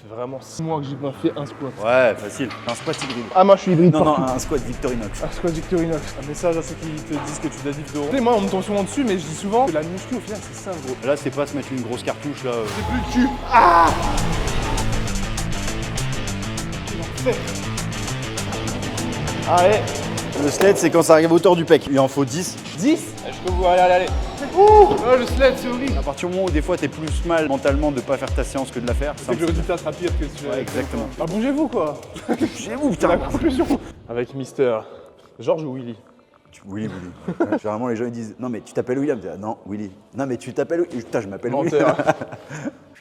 fait vraiment 6 mois que j'ai pas fait un squat. Ouais, facile. Un squat hybride. Ah, moi je suis hybride. Non, partout. un squat Victorinox. Un squat Victorinox. Un message à ceux qui te disent que tu déadifes de haut. Tu sais, moi on me tombe souvent dessus, mais je dis souvent que la muscu au final c'est ça gros. Là, c'est pas se mettre une grosse cartouche là. C'est plus le cul. Ah! Allez, Le sled, c'est quand ça arrive à hauteur du pec. Il en faut 10. 10. Je peux vous, allez. Ouh! Oh, le sled, c'est horrible. À partir du moment où des fois t'es plus mal mentalement de pas faire ta séance que de la faire, C'est que le résultat sera pire que si tu Ouais, exactement. Bah bougez-vous quoi. Bougez-vous, C'est la putain. conclusion. Avec Mister George ou Willy? Willy. Ouais, généralement, les gens ils disent non, mais tu t'appelles William. Je dis, ah, non, Willy. Non, mais tu t'appelles Willy. Putain, je m'appelle Willy. Menteur.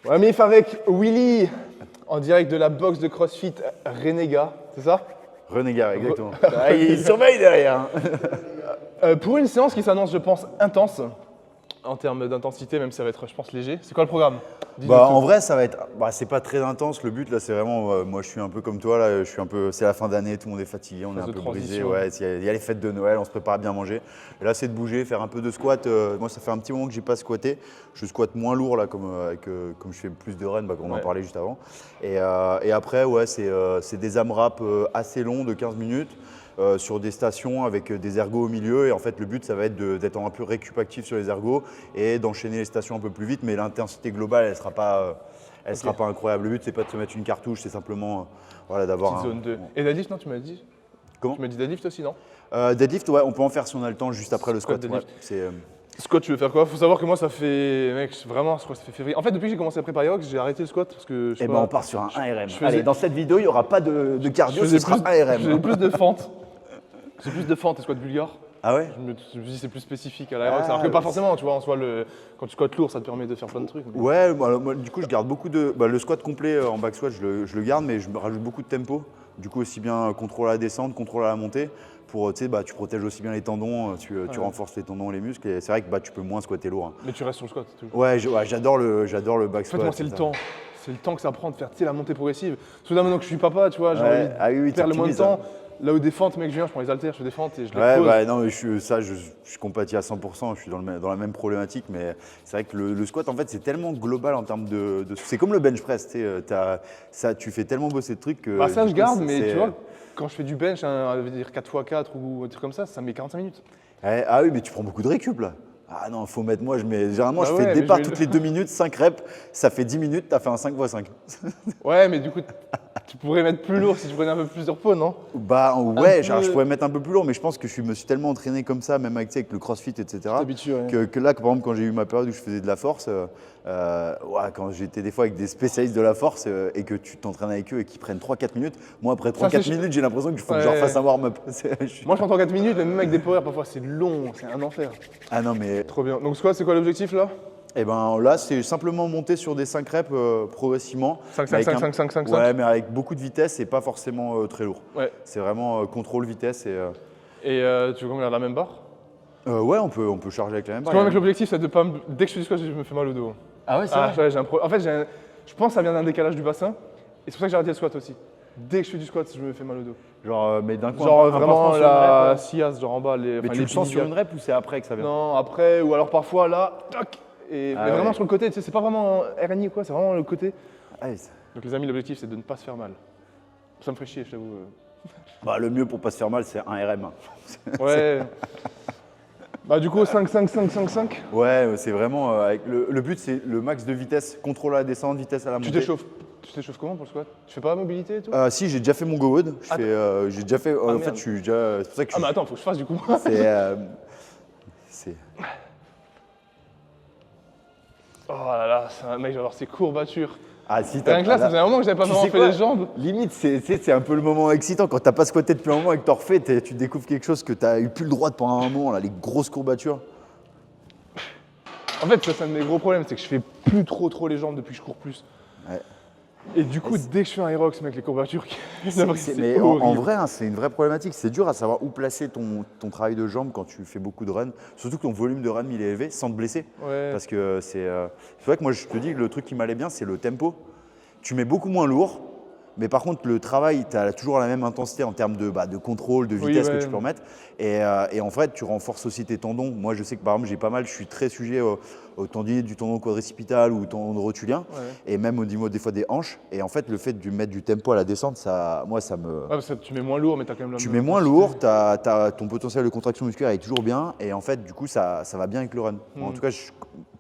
Ouais, mais avec Willy en direct de la box de CrossFit Renégat, c'est ça? Renégat, exactement. Ah, il surveille derrière. Pour une séance qui s'annonce, je pense, intense, en termes d'intensité, même si ça va être, je pense, léger. C'est quoi le programme? Dis-nous Bah, tout. en vrai, ça va être. Bah, c'est pas très intense. Le but là, c'est vraiment. Moi, je suis un peu comme toi là. Je suis un peu. C'est la fin d'année, tout le monde est fatigué, on est un de peu brisé. transition. Ouais, il y a les fêtes de Noël, on se prépare à bien manger. Et là, c'est de bouger, faire un peu de squat. Moi, ça fait un petit moment que j'ai pas squatté. Je squatte moins lourd là, comme je fais plus de run, comme on en parlait juste avant. Et après, ouais, c'est des AMRAP assez longs de 15 minutes. Sur des stations avec des ergos au milieu et en fait le but ça va être d'être un peu récup actif sur les ergos et d'enchaîner les stations un peu plus vite, mais l'intensité globale elle sera pas incroyable. Le but c'est pas de se mettre une cartouche, c'est simplement voilà, d'avoir Petite zone 2. Et deadlift, non, tu m'as dit? Comment? Tu m'as dit deadlift aussi, non? Deadlift, ouais, on peut en faire si on a le temps juste après le Squat, squat. Ouais, deadlift. Squat, tu veux faire quoi? Faut savoir que moi, ça fait, mec, vraiment, je crois que ça fait février. En fait, depuis que j'ai commencé à préparer Rox, j'ai arrêté le squat parce que je sais Et pas, ben on part sur un 1RM. faisais- Allez, dans cette vidéo il n'y aura pas de cardio, je ce faisais sera plus, 1RM. j'ai plus de fente. J'ai plus de fente et squat bulgare. Ah ouais? Je me dis c'est plus spécifique à l'aérox, alors que pas forcément, tu vois, en soi, quand tu squattes lourd, ça te permet de faire plein de trucs. Mais... Ouais, bah, moi, du coup, je garde beaucoup de. Bah, le squat complet en back squat, je le garde, mais je me rajoute beaucoup de tempo. Du coup, aussi bien contrôle à la descente, contrôle à la montée. Pour, tu sais, bah, tu protèges aussi bien les tendons, tu renforces les tendons et les muscles. Et c'est vrai que bah, tu peux moins squatter lourd. Hein. Mais tu restes sur le squat, toujours. Ouais, j'adore le back En fait, squat. moi, c'est le temps. C'est le temps que ça prend de faire, tu sais, la montée progressive. Soudain, maintenant que je suis papa, tu vois, j'ai envie de oui, faire le moins de t'optimises, temps. Là où des fentes, mec, je viens, je prends les haltères, je fais des fentes et je les Ouais, pose. bah, non, mais je compatis à 100%, je suis dans la même problématique, mais c'est vrai que le squat, en fait, c'est tellement global en termes de c'est comme le bench press, tu sais, tu fais tellement bosser de trucs que… Bah ça, du je coup, garde, mais tu vois, quand je fais du bench, on va dire 4x4 ou un truc comme ça met 45 minutes. Ah oui, mais tu prends beaucoup de récup, là. Ah non, faut mettre, généralement, Bah je ouais, fais mais départ je vais- toutes les 2 minutes, 5 reps, ça fait 10 minutes, t'as fait un 5x5. Ouais, mais du coup, tu pourrais mettre plus lourd si tu prenais un peu plus de repos, non? Bah ouais, peu- je pourrais mettre un peu plus lourd, mais je pense que je me suis tellement entraîné comme ça, même avec, tu sais, avec le crossfit, etc. T'habitues, ouais. Que là, par exemple, quand j'ai eu ma période où je faisais de la force, quand j'étais des fois avec des spécialistes de la force et que tu t'entraînes avec eux et qu'ils prennent 3-4 minutes, moi après 3-4 c'est minutes, j'ai l'impression qu'il faut que je Ouais. leur fasse un warm-up. Moi, je prends 4 minutes, mais même avec des power, parfois, c'est long, c'est un enfer. Ah non, mais Trop bien. Donc, squat, c'est quoi l'objectif là? eh ben, là, c'est simplement monter sur des 5 reps progressivement. 5, mais 5, avec 5, 5, 5, 5, Ouais, 5. mais avec beaucoup de vitesse et pas forcément très lourd. Ouais. C'est vraiment contrôle vitesse et… Et tu veux combien la même barre? ouais, on peut charger avec la même Parce que moi, barre. mec, l'objectif, c'est de pas me... Dès que je fais du squat, je me fais mal au dos. Ah ouais, c'est Ah, vrai. ouais, j'ai un problème. En fait, je pense que ça vient d'un décalage du bassin. Et c'est pour ça que j'ai arrêté le squat aussi. Dès que je fais du squat, je me fais mal au dos. Genre, mais d'un coup, Genre un vraiment pansement sur une la rep, SIAS, genre en bas. Mais enfin, tu les le sens sur piliers. une rep ou c'est après que ça vient? Non, après, ou alors parfois là, toc. Mais ouais. vraiment sur le côté, tu sais, c'est pas vraiment RNI ou quoi, c'est vraiment le côté. Ah, Donc les amis, l'objectif c'est de ne pas se faire mal. Ça me ferait chier, je t'avoue. bah, le mieux pour pas se faire mal, c'est un RM. Ouais. Bah du coup, 5, 5, 5, 5, 5. Ouais, c'est vraiment… avec le but, c'est le max de vitesse, contrôle à la descente, vitesse à la montée. Tu t'échauffes comment pour le squat? Tu fais pas la mobilité et tout? Si, j'ai déjà fait mon GoWood. J'ai déjà fait… en merde. fait, je suis déjà… C'est pour ça que Ah mais attends, faut que je fasse du coup. c'est… Oh là là, c'est un mec, je vais avoir ses courbatures. Ah si, Rien que là, ça faisait un moment que j'avais pas Tu vraiment sais fait quoi les jambes. Limite, c'est un peu le moment excitant. Quand t'as pas squatté depuis un moment et que t'en refais, tu découvres quelque chose que t'as eu plus le droit de pendant un moment, là, les grosses courbatures. En fait, ça c'est un de mes gros problèmes, c'est que je fais plus trop les jambes depuis que je cours plus. Ouais. Et du coup, dès que je fais un aerox, mec, les courbatures, Mais en vrai, hein, c'est une vraie problématique. C'est dur à savoir où placer ton travail de jambes quand tu fais beaucoup de run. Surtout que ton volume de run il est élevé sans te blesser. Ouais. Parce que c'est vrai que moi, je te dis que le truc qui m'allait bien, c'est le tempo. Tu mets beaucoup moins lourd, Mais par contre, le travail, tu as toujours la même intensité en termes de contrôle, de vitesse que tu peux remettre. Et en fait, tu renforces aussi tes tendons. Moi, je sais que par exemple, je suis très sujet au tendinite du tendon quadricipital ou au tendon rotulien, et même au niveau des fois des hanches. Et en fait, le fait de mettre du tempo à la descente, moi, ça me… Ouais, parce que tu mets moins lourd, mais tu as quand même la Tu même mets moins intensité. lourd, ton potentiel de contraction musculaire est toujours bien. Et en fait, du coup, ça va bien avec le run. En tout cas,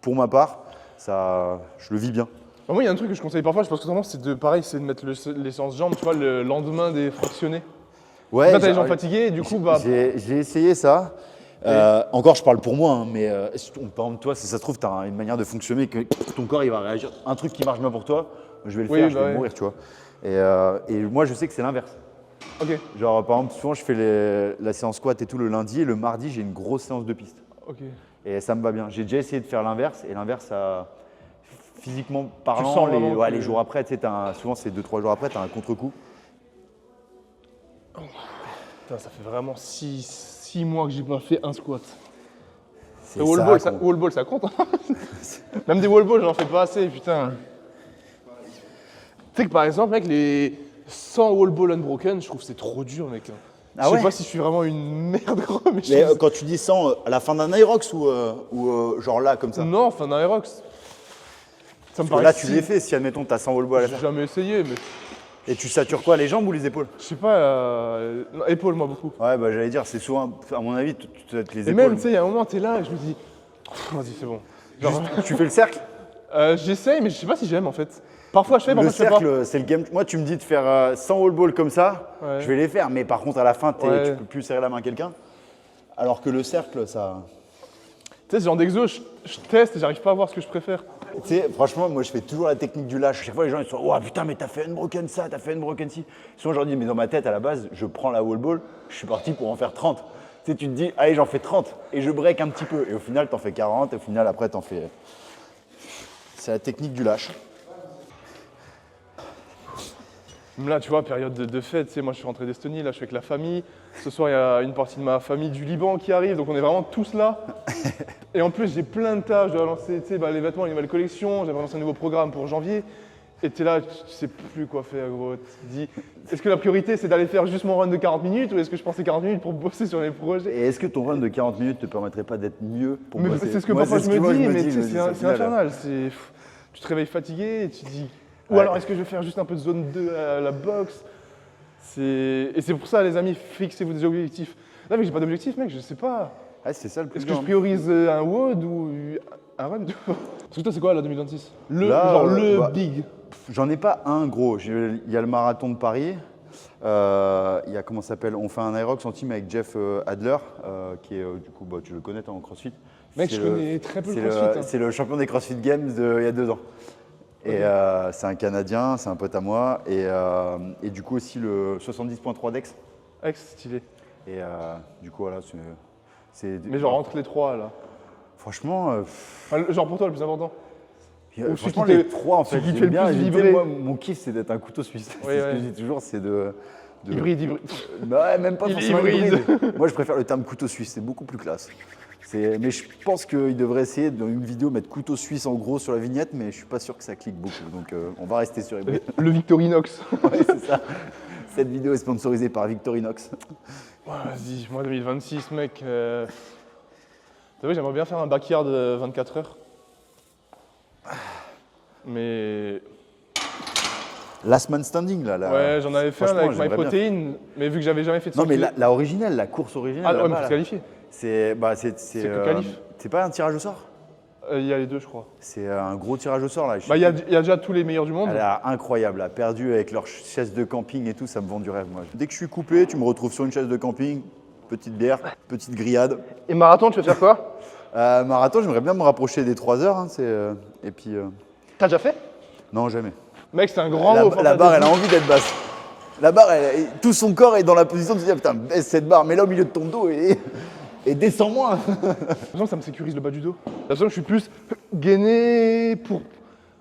pour ma part, je le vis bien. Moi, il y a un truc que je conseille parfois, je pense que tendance, c'est de mettre les séances jambes, tu vois, le lendemain des fractionnés. Ouais, Là, t'as les jambes fatiguées, et du coup, bah. J'ai essayé ça. Encore, je parle pour moi, hein, mais par exemple, toi, si ça se trouve, tu as une manière de fonctionner que ton corps il va réagir. Un truc qui marche bien pour toi, je vais le faire, je vais mourir, tu vois. Et moi, je sais que c'est l'inverse. Ok. Genre, par exemple, souvent, je fais la séance squat et tout le lundi, et le mardi, j'ai une grosse séance de piste. Ok. Et ça me va bien. J'ai déjà essayé de faire l'inverse, et l'inverse, physiquement parlant, sens vraiment les jours après, tu sais, souvent, c'est 2-3 jours après, tu as un contre-coup. Putain, ça fait vraiment 6 mois que j'ai pas fait un squat. C'est Le wall ball, ça compte. Hein. Même des wall balls, j'en fais pas assez, putain. Tu sais que par exemple, mec, les 100 wall ball unbroken, je trouve que c'est trop dur, mec. Ah je sais ouais pas si je suis vraiment une merde, gros, mais Mais quand tu dis 100, à la fin d'un Aerox ou genre là, comme ça? Non, enfin d'un Aerox. Ça me Parce que là, tu les fais si, admettons, tu as 100 wall balls à J'ai faire. jamais essayé, mais Et tu satures quoi, les jambes ou les épaules? je sais pas, non, épaules, moi, beaucoup. Ouais, bah j'allais dire, c'est souvent, à mon avis, tu te les Et épaules. même, tu sais, il y a un moment, t'es là et je me dis, vas-y, c'est bon. Genre, Tu fais le cercle? j'essaye, mais je sais pas si j'aime en fait. Parfois je fais, Le parfois je fais pas. cercle, c'est le game. Moi, tu me dis de faire 100 wall balls comme ça, Ouais. je vais les faire. Mais par contre, à la fin, tu Ouais. peux plus serrer la main à quelqu'un. Alors que le cercle, ça… Tu sais, ce genre d'exo, je teste et j'arrive pas à voir ce que je préfère. Tu sais, franchement, moi, je fais toujours la technique du lâche. Chaque fois, les gens, ils sont « Oh putain, mais t'as fait une broken ça, t'as fait une broken ci. » Souvent, je leur dis « Mais dans ma tête, à la base, je prends la wall ball, je suis parti pour en faire 30. » Tu sais, tu te dis « Allez, j'en fais 30 et je break un petit peu. » Et au final, t'en fais 40 et au final, après, t'en fais… C'est la technique du lâche. Même là, tu vois, période de fête, tu sais, moi je suis rentré d'Estonie, là je suis avec la famille. Ce soir, il y a une partie de ma famille du Liban qui arrive, donc on est vraiment tous là. Et en plus, j'ai plein de tâches, je dois lancer tu sais, les vêtements, une nouvelle collection, j'aimerais lancer un nouveau programme pour janvier. Et tu es là, tu sais plus quoi faire, gros. Tu te dis, est-ce que la priorité c'est d'aller faire juste mon run de 40 minutes ou est-ce que je pensais 40 minutes pour bosser sur les projets? Et est-ce que ton run de 40 minutes te permettrait pas d'être mieux pour Mais bosser? c'est ce que Moi, parfois c'est je ce que me moi, dis, je me mais dis, tu je me sais, dis, au c'est final, infernal. Tu te réveilles fatigué et tu te dis. Ou Ouais. alors est-ce que je vais faire juste un peu de zone 2 à la boxe? Et c'est pour ça, les amis, fixez-vous des objectifs. Là, mais j'ai pas d'objectif, mec, je sais pas. Ah, c'est ça le plus Est-ce que dur. je priorise un WOD ou un run? Parce que toi, c'est quoi la 2026? Là, Big. J'en ai pas un gros. Il y a le marathon de Paris. Il y a comment ça s'appelle? On fait un Aerox en team avec Jeff Adler, qui est du coup, tu le connais en CrossFit. Mec, C'est je le- connais très peu le c'est CrossFit. C'est le champion des CrossFit Games il y a 2 ans. Et c'est un Canadien, c'est un pote à moi. Et du coup aussi le 70.3 Dex. Stylé. Et du coup voilà, c'est. Mais genre entre les trois, là. Franchement, Enfin, genre pour toi, le plus important. Ou franchement celui qui les trois en fait, celui qui te j'aime fait le bien. plus Tu sais, vibrer. moi, mon kiff c'est d'être un couteau suisse. C'est ce que je dis toujours, c'est de… Hybride. Ouais, même pas Il est forcément hybride. Moi, je préfère le terme couteau suisse, c'est beaucoup plus classe. Mais je pense qu'il devrait essayer dans une vidéo mettre couteau suisse en gros sur la vignette, mais je suis pas sûr que ça clique beaucoup. Donc, on va rester sur hybride. Le Victorinox. Ouais, c'est ça. Cette vidéo est sponsorisée par Victorinox. Ouais, vas-y, moi 2026, mec. T'as vu, j'aimerais bien faire un backyard 24 heures. Mais. Last man standing, là. Ouais, j'en avais fait un franchement, avec j'aimerais bien. MyProtein, mais vu que j'avais jamais fait de Non, mais 100 la originale, la course originale. Ah ouais, mais là-bas, faut se là, qualifier. c'est que qualif. c'est pas un tirage au sort? Il y a les deux, je crois. C'est un gros tirage au sort, là. Bah, il y a déjà tous les meilleurs du monde. Elle est incroyable, là, perdue avec leur chaise de camping et tout, ça me vend du rêve, moi. Dès que je suis coupé, tu me retrouves sur une chaise de camping, petite bière, petite grillade. Et marathon, tu veux faire quoi? Marathon, j'aimerais bien me rapprocher des 3 heures. Hein, et puis, T'as déjà fait? non, jamais. Mec, c'est un grand mot. La barre, elle a envie d'être basse. La barre, tout son corps est dans la position de se dire, putain, baisse cette barre, mets-la au milieu de ton dos et descends moins. J'ai l'impression que ça me sécurise le bas du dos. J'ai l'impression que je suis plus gainé pour.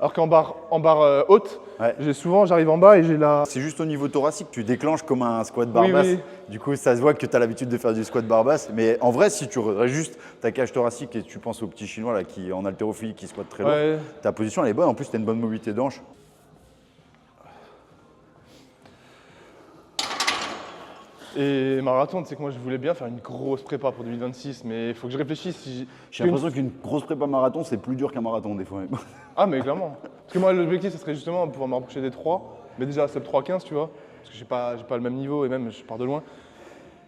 Alors qu'en barre haute, Ouais. j'arrive en bas et j'ai la. C'est juste au niveau thoracique, tu déclenches comme un squat barre Oui, basse. oui. Du coup, ça se voit que tu as l'habitude de faire du squat barre basse. Mais en vrai, si tu aurais juste ta cage thoracique et tu penses au petit chinois là, qui en haltérophilie qui squatte très lourd, Ouais. ta position elle est bonne. En plus, tu as une bonne mobilité de hanche. Et marathon, tu sais que moi je voulais bien faire une grosse prépa pour 2026, mais il faut que je réfléchisse. Si J'ai l'impression qu'une grosse prépa marathon, c'est plus dur qu'un marathon des fois. Ah, mais clairement. Parce que moi, l'objectif, ce serait justement pouvoir me rapprocher des 3, mais déjà sub 3,15, tu vois, parce que j'ai pas le même niveau et même je pars de loin.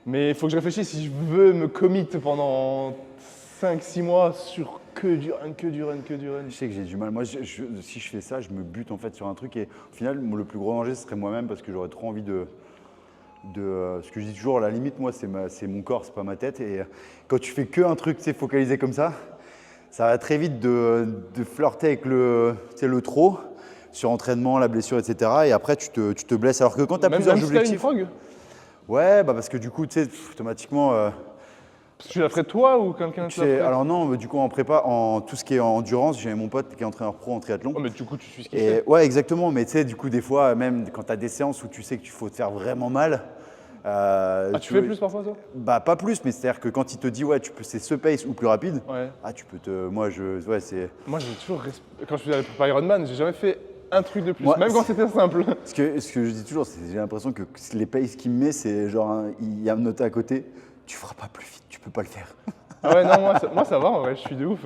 Mais il faut que je réfléchisse si je veux me commit pendant 5-6 mois sur que du run, que du run, que du run. Je sais que j'ai du mal. Moi, si je fais ça, je me bute en fait sur un truc et au final, le plus gros danger, ce serait moi-même parce que j'aurais trop envie de ce que je dis toujours, la limite, moi, c'est mon corps, c'est pas ma tête. Et quand tu fais qu'un truc, tu sais, focalisé comme ça va très vite de flirter avec le trop sur entraînement, la blessure, etc. Et après, tu te blesses. Alors que quand tu as plusieurs objectifs. Frog. Ouais, bah parce que du coup, tu sais, automatiquement. Parce que tu la ferais toi ou quelqu'un te la ferait? Alors non, du coup, en prépa, en tout ce qui est endurance, j'ai mon pote qui est entraîneur pro en triathlon. Oh, mais du coup, tu suis ce qu'il fait. Ouais, exactement. Mais tu sais, du coup, des fois, même quand tu as des séances où tu sais qu'il faut te faire vraiment mal. Tu fais plus parfois, toi? Bah, pas plus, mais c'est-à-dire que quand il te dit, ouais, c'est ce pace ou plus rapide, Ouais. tu peux te. C'est. Moi, j'ai toujours. Quand je faisais la prépa Ironman, j'ai jamais fait un truc de plus, Moi, même quand c'était simple. Ce que je dis toujours, c'est que j'ai l'impression que les paces qu'il me met, c'est genre, il y a un noté à côté, tu feras pas plus vite, tu peux pas le faire. Ah ouais, non, moi ça va, en vrai, je suis de ouf.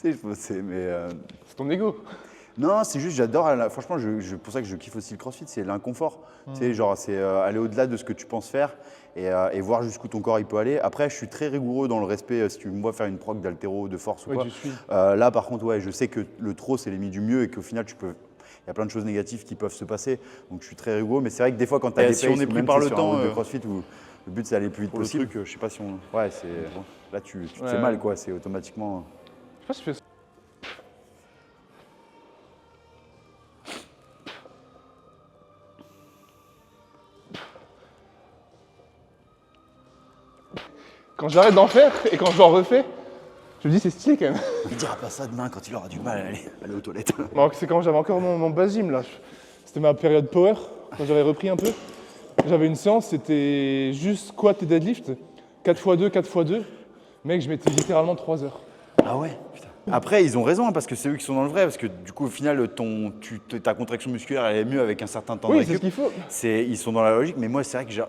Tu sais, c'est. C'est ton ego. Non, c'est juste, j'adore, franchement, pour ça que je kiffe aussi le crossfit, c'est l'inconfort. Tu sais, genre, c'est aller au-delà de ce que tu penses faire et voir jusqu'où ton corps il peut aller. Après, je suis très rigoureux dans le respect, si tu me vois faire une prog d'haltéro, de force ou Ouais, quoi. tu suis. Là, par contre, ouais, je sais que le trop, c'est l'ennemi du mieux et qu'au final, il y a plein de choses négatives qui peuvent se passer. Donc, je suis très rigoureux. Mais c'est vrai que des fois, quand tu as des si on paces, est ou pris même par si le sur un temps, route de crossfit où le but, c'est d'aller le plus vite pour le possible. truc, je sais pas si on. Ouais, c'est. Bon, là, tu te Ouais. fais mal, quoi. C'est automatiquement. Je sais pas si je fais ça. Quand j'arrête d'en faire et quand je le refais, je me dis c'est stylé quand même. Il dira pas ça demain quand il aura du mal à aller aux toilettes. Bon, c'est quand j'avais encore mon bas gym là. C'était ma période power, quand j'avais repris un peu. J'avais une séance, c'était juste squat et deadlift. 4x2, 4x2. Mec, je mettais littéralement 3 heures. Ah ouais, putain. Après, ils ont raison, hein, parce que c'est eux qui sont dans le vrai, parce que du coup, au final, ta contraction musculaire, elle est mieux avec un certain temps de Oui, c'est récup. ce qu'il faut. Ils sont dans la logique, mais moi, c'est vrai que, tu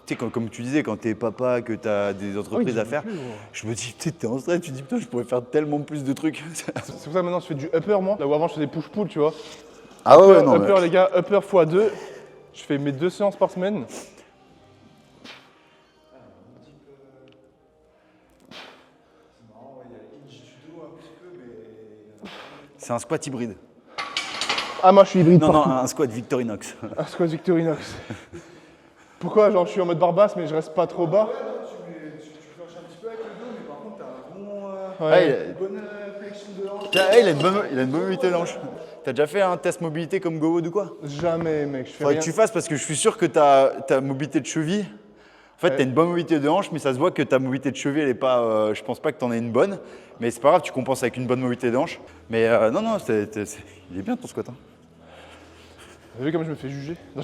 sais, comme tu disais, quand t'es papa, que t'as des entreprises Oui, à faire, plus, ouais. je me dis, t'es en stress, tu te dis, putain, je pourrais faire tellement plus de trucs. C'est pour ça que maintenant je fais du upper moi. Là où avant je faisais push-pull, tu vois. Ah ouais, non, Upper mais... les gars, upper x2. Je fais mes 2 séances par semaine. c'est un squat hybride. Ah moi je suis hybride Non, non, partout. un squat Victorinox. Un squat Victorinox. Pourquoi genre je suis en mode barbasse mais je reste pas trop bas? Ouais. Il a une bonne mobilité de hanche. T'as déjà fait un test mobilité comme GoWood ou quoi? Jamais mec, je fais Faudrait rien. que tu fasses parce que je suis sûr que ta mobilité de cheville, en fait, Ouais. tu as une bonne mobilité de hanche, mais ça se voit que ta mobilité de cheville, elle est pas. Je pense pas que tu en aies une bonne, mais c'est pas grave, tu compenses avec une bonne mobilité de hanche. Mais non, il est bien ton squat. Hein. Vous avez vu comme je me fais juger? Non,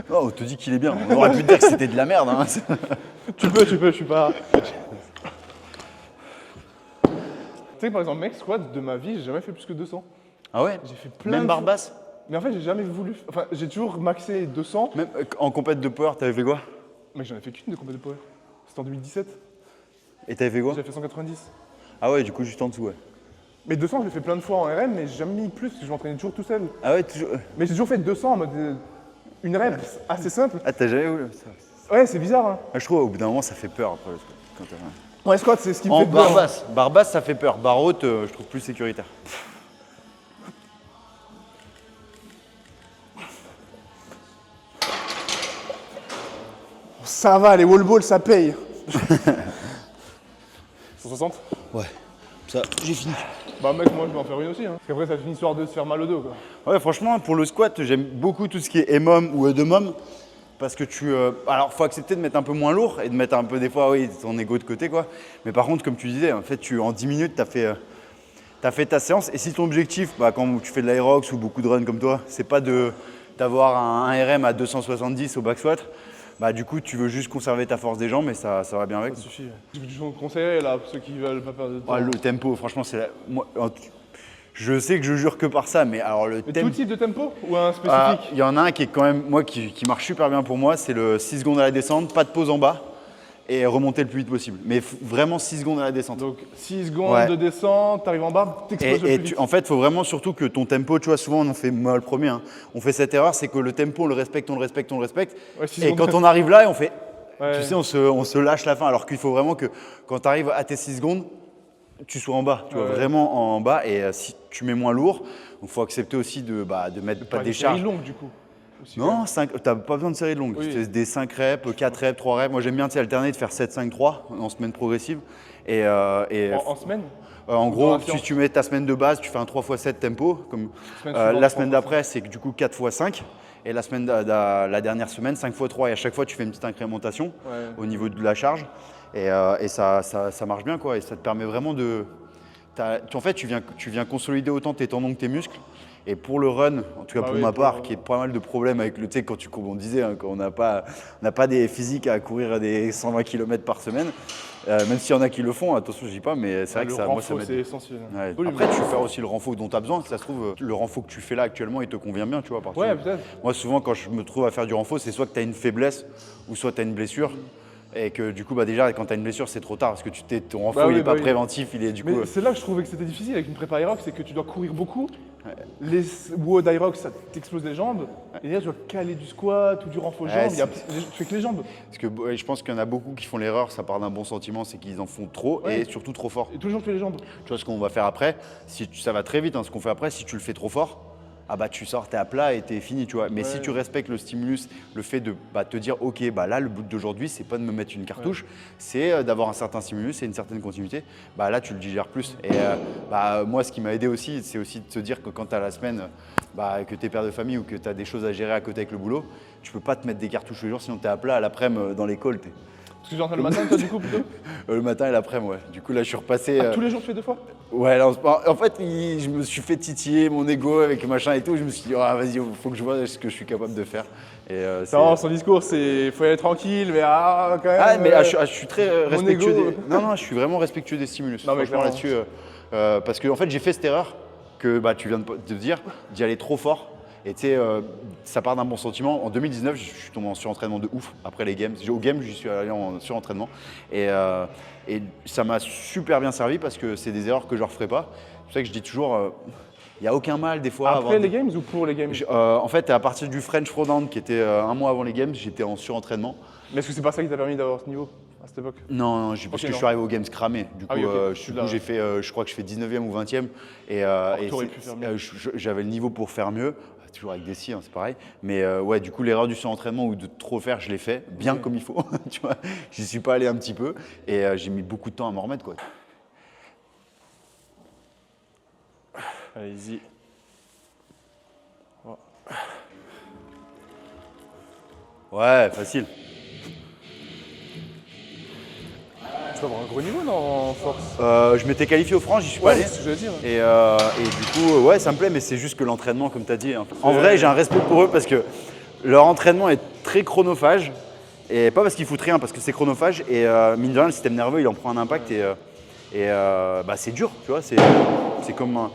Non, on te dit qu'il est bien. On aurait pu te dire que c'était de la merde. Hein. Tu peux, je suis pas. Tu sais par exemple mec squat de ma vie, j'ai jamais fait plus que 200. Ah ouais? J'ai fait plein Même de barre fois. basse? Mais en fait j'ai jamais voulu. Enfin j'ai toujours maxé 200. Même en compète de power, t'avais fait quoi? Mec j'en ai fait qu'une de combat de power. C'était en 2017. Et t'avais fait quoi? J'ai fait 190. Ah ouais, du coup, juste en dessous, ouais. Mais 200 je l'ai fait plein de fois en RM mais j'ai jamais mis plus parce que je m'entraînais toujours tout seul. Ah ouais, toujours. Mais j'ai toujours fait 200 en mode une rep assez simple. Ah, t'as jamais voulu ça. Ouais c'est bizarre hein. Ah, je trouve, au bout d'un moment, ça fait peur après le squat. Quand t'as- Ouais squat c'est ce qui me En fait peur. barre basse, ça fait peur. Barre haute, je trouve plus sécuritaire. Ça va, les wall balls, ça paye. 160? Ouais, ça, j'ai fini. Bah mec, moi je vais en faire une aussi. Hein. Parce qu'après ça finit une histoire de se faire mal au dos quoi. Ouais, franchement, pour le squat, j'aime beaucoup tout ce qui est EMOM ou EDOMOM. Parce que alors, faut accepter de mettre un peu moins lourd et de mettre un peu, des fois, oui, ton ego de côté, quoi. Mais par contre, comme tu disais, en fait, en 10 minutes, t'as fait ta séance. Et si ton objectif, quand tu fais de l'aérox ou beaucoup de run comme toi, c'est pas d'avoir un RM à 270 au back squat, du coup, tu veux juste conserver ta force des jambes et ça va bien avec. Ça suffit. Je vous conseillerais là, pour ceux qui veulent pas perdre de temps. Ouais, le tempo, franchement, Je sais que je jure que par ça, mais alors le Mais tempo. tout type de tempo ou un Ah, spécifique? il y en a un qui est quand même, moi, qui marche super bien pour moi, c'est le 6 secondes à la descente, pas de pause en bas et remonter le plus vite possible. Mais vraiment 6 secondes à la descente. Donc 6 secondes Ouais. de descente, t'arrives en bas, t'exploses le Et plus vite. en fait, il faut vraiment surtout que ton tempo, tu vois, souvent on en fait, moi le premier, hein, on fait cette erreur, c'est que le tempo, on le respecte. Ouais, 6 Et secondes. quand on arrive là, on fait, Ouais. tu sais, on se lâche la fin. Alors qu'il faut vraiment que quand tu arrives à tes 6 secondes, tu sois en bas, tu vois, Ouais. vraiment en bas. Et si tu mets moins lourd, il faut accepter aussi de mettre pas de Une décharge. série longue du coup. Aussi, Non, tu n'as pas besoin de série de longue. Oui. C'est des 5 reps, 4 reps, 3 reps. Moi, j'aime bien alterner, de faire 7-5-3 en semaine progressive. En semaine. En Dans gros, la si séance. tu mets ta semaine de base, tu fais un 3x7 tempo. Semaine suivante, La semaine 3x5. d'après, c'est du coup 4x5. Et la dernière semaine, 5x3. Et à chaque fois, tu fais une petite incrémentation Ouais. au niveau de la charge. Et ça marche bien, quoi. Et ça te permet vraiment de… En fait, tu viens consolider autant tes tendons que tes muscles. Et pour le run, en tout cas Bah pour oui, ma part, pour- qui est pas mal de problèmes avec le, tu sais, comme on disait, hein, quand on n'a pas des physiques à courir des 120 km par semaine, même s'il y en a qui le font, attention, je dis pas, mais c'est vrai que Le ça, moi, ça renfort, m'aide. c'est essentiel. Ouais. Absolument. Après, tu peux faire aussi le renfort dont tu as besoin. Si ça se trouve, le renfort que tu fais là actuellement, il te convient bien, tu vois. Parce Ouais, que peut-être. moi, souvent, quand je me trouve à faire du renfort, c'est soit que tu as une faiblesse ou soit tu as une blessure. Et que du coup, déjà, quand tu as une blessure, c'est trop tard parce que ton renfort, Bah oui, il n'est bah pas oui. préventif, il est du Mais coup. c'est là que je trouvais que c'était difficile avec une prépa Aerox, c'est que tu dois courir beaucoup. Les WOD Aerox, ça t'explose les jambes. Et là, tu dois caler du squat ou du renfort Ouais, jambes. c'est- Tu fais que les jambes. Parce que ouais, je pense qu'il y en a beaucoup qui font l'erreur, ça part d'un bon sentiment, c'est qu'ils en font trop Ouais. et surtout trop fort. Et tous les jours, tu fais les jambes. Tu vois ce qu'on va faire après, ça va très vite, hein, ce qu'on fait après, si tu le fais trop fort, ah bah tu sors, t'es à plat et t'es fini, tu vois. Mais si tu respectes le stimulus, le fait de te dire, ok, là le but d'aujourd'hui, c'est pas de me mettre une cartouche, c'est d'avoir un certain stimulus et une certaine continuité, là tu le digères plus. Et moi, ce qui m'a aidé aussi, c'est aussi de se dire que quand tu as la semaine, que tu es père de famille ou que tu as des choses à gérer à côté avec le boulot, tu peux pas te mettre des cartouches le jour, sinon tu es à plat à l'après-midi dans l'école. Parce que j'entends le matin, toi, du coup, plutôt. Le matin et l'après-midi, ouais. Du coup, là, je suis repassé. Tous les jours, tu fais 2 fois. Ouais, là, en fait, je me suis fait titiller mon ego avec machin et tout. Je me suis dit, vas-y, il faut que je vois ce que je suis capable de faire. Et, c'est- Non, son discours, c'est faut y aller tranquille, mais quand même. je suis très respectueux ego. Non, je suis vraiment respectueux des stimulus. Non, mais Franchement, clairement. là-dessus, parce que en fait, j'ai fait cette erreur que tu viens de dire, d'y aller trop fort. Et tu sais, ça part d'un bon sentiment. En 2019, je suis tombé en surentraînement de ouf après les games. Au game, j'y suis allé en surentraînement. Et ça m'a super bien servi parce que c'est des erreurs que je ne referai pas. C'est pour ça que je dis toujours, il n'y a aucun mal des fois. à Après avoir les games ou pour les games? En fait, à partir du French Throwdown, qui était un mois avant les games, j'étais en surentraînement. Mais est-ce que c'est pas ça qui t'a permis d'avoir ce niveau à cette époque? Non, parce Ok, que je non. suis arrivé aux Games cramé. Du coup, Ah oui, ok. du Là, coup, j'ai fait, je crois que je fais 19e ou 20e. Et t'aurais pu faire mieux. j'avais le niveau pour faire mieux. Toujours avec des scies, hein, c'est pareil. Mais ouais, du coup, l'erreur du surentraînement ou de trop faire, je l'ai fait bien comme il faut. Tu vois, j'y suis pas allé un petit peu. Et j'ai mis beaucoup de temps à m'en remettre, quoi. Allez-y. Ouais, facile. Tu vas avoir un gros niveau, non, en force? Je m'étais qualifié au franc, j'y suis pas Ouais, allé. c'est ce que je veux dire. Et du coup, ouais, ça me plaît, mais c'est juste que l'entraînement, comme tu as dit, hein. En vrai, j'ai un respect pour eux parce que leur entraînement est très chronophage. Et pas parce qu'ils foutent rien, parce que c'est chronophage. Et mine de rien, le système nerveux, il en prend un impact. Et c'est dur, tu vois. C'est comme un.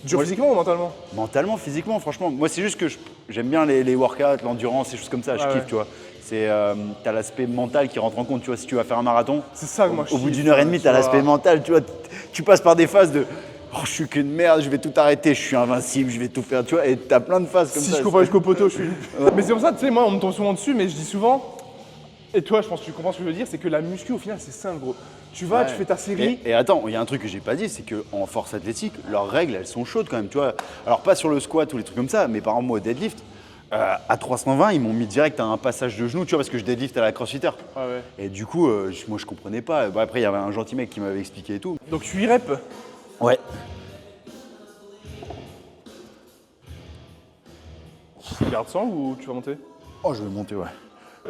Dur moi, physiquement ou mentalement? mentalement, physiquement, franchement. Moi, c'est juste que j'aime bien les workouts, l'endurance, ces choses comme ça. Je Ah kiffe, ouais. tu vois. T'as l'aspect mental qui rentre en compte. Tu vois, si tu vas faire un marathon, C'est ça que moi je au bout kiffe, d'une heure et demie, tu tu as vois. l'aspect mental. Tu vois, tu passes par des phases de oh, je suis qu'une merde, je vais tout arrêter, je suis invincible, je vais tout faire. Tu vois, et tu as plein de phases comme Si ça. je comprends jusqu'au poteau, je suis. Mais c'est pour ça, tu sais, moi, on me tombe souvent dessus, mais je dis souvent. Et toi, je pense que tu comprends ce que je veux dire, c'est que la muscu, au final, c'est simple, gros. Tu vas, Ouais. tu fais ta série. Et attends, il y a un truc que j'ai pas dit, c'est qu'en force athlétique, leurs règles, elles sont chaudes quand même. Tu vois. Alors, pas sur le squat ou les trucs comme ça, mais par exemple, moi, au deadlift, à 320, ils m'ont mis direct à un passage de genou, tu vois, parce que je deadlift à la crossfitter. Ouais, ouais. Et du coup, moi, je comprenais pas. Bon, après, il y avait un gentil mec qui m'avait expliqué et tout. Donc 8 reps. Ouais. Tu gardes 100 ou tu vas monter? Oh, je vais monter, ouais.